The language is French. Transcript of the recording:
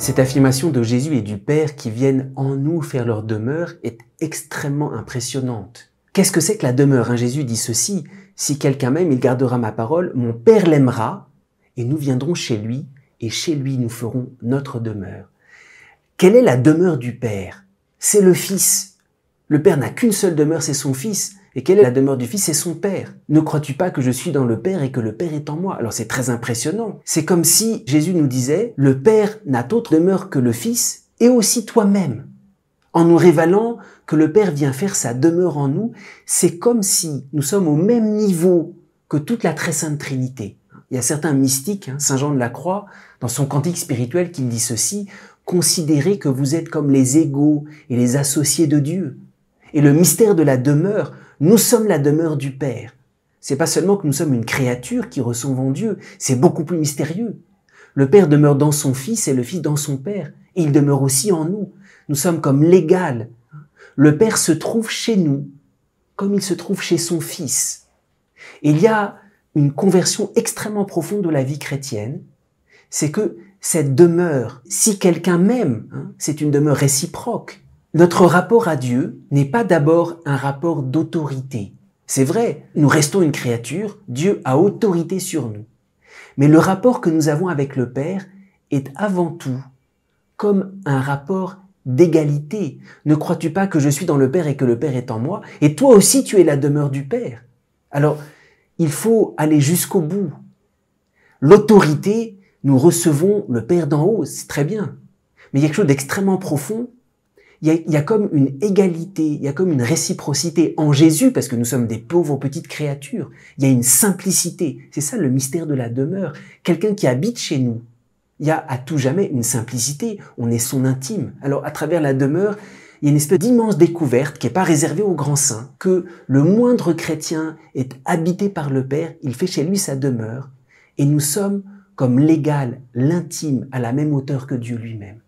Cette affirmation de Jésus et du Père qui viennent en nous faire leur demeure est extrêmement impressionnante. Qu'est-ce que c'est que la demeure? Jésus dit ceci: si quelqu'un m'aime, il gardera ma parole, mon Père l'aimera, et nous viendrons chez lui, et chez lui nous ferons notre demeure. Quelle est la demeure du Père? C'est le Fils. Le Père n'a qu'une seule demeure, c'est son Fils. Et quelle est la demeure du Fils? C'est son Père. Ne crois-tu pas que je suis dans le Père et que le Père est en moi? Alors c'est très impressionnant. C'est comme si Jésus nous disait, le Père n'a d'autre demeure que le Fils et aussi toi-même. En nous révélant que le Père vient faire sa demeure en nous, c'est comme si nous sommes au même niveau que toute la très sainte Trinité. Il y a certains mystiques, Saint Jean de la Croix, dans son cantique spirituel, qui dit ceci: considérez que vous êtes comme les égaux et les associés de Dieu. Et le mystère de la demeure, nous sommes la demeure du Père. C'est pas seulement que nous sommes une créature qui recevons Dieu, c'est beaucoup plus mystérieux. Le Père demeure dans son Fils et le Fils dans son Père. Et il demeure aussi en nous. Nous sommes comme l'égal. Le Père se trouve chez nous, comme il se trouve chez son Fils. Et il y a une conversion extrêmement profonde de la vie chrétienne, c'est que cette demeure, si quelqu'un m'aime, c'est une demeure réciproque. Notre rapport à Dieu n'est pas d'abord un rapport d'autorité. C'est vrai, nous restons une créature, Dieu a autorité sur nous. Mais le rapport que nous avons avec le Père est avant tout comme un rapport d'égalité. Ne crois-tu pas que je suis dans le Père et que le Père est en moi? Et toi aussi tu es la demeure du Père. Alors, il faut aller jusqu'au bout. L'autorité, nous recevons le Père d'en haut, c'est très bien. Mais il y a quelque chose d'extrêmement profond. Il y a comme une égalité, il y a comme une réciprocité en Jésus, parce que nous sommes des pauvres petites créatures. Il y a une simplicité. C'est ça le mystère de la demeure. Quelqu'un qui habite chez nous. Il y a à tout jamais une simplicité. On est son intime. Alors, à travers la demeure, il y a une espèce d'immense découverte qui n'est pas réservée aux grands saints, que le moindre chrétien est habité par le Père, il fait chez lui sa demeure, et nous sommes comme l'égal, l'intime, à la même hauteur que Dieu lui-même.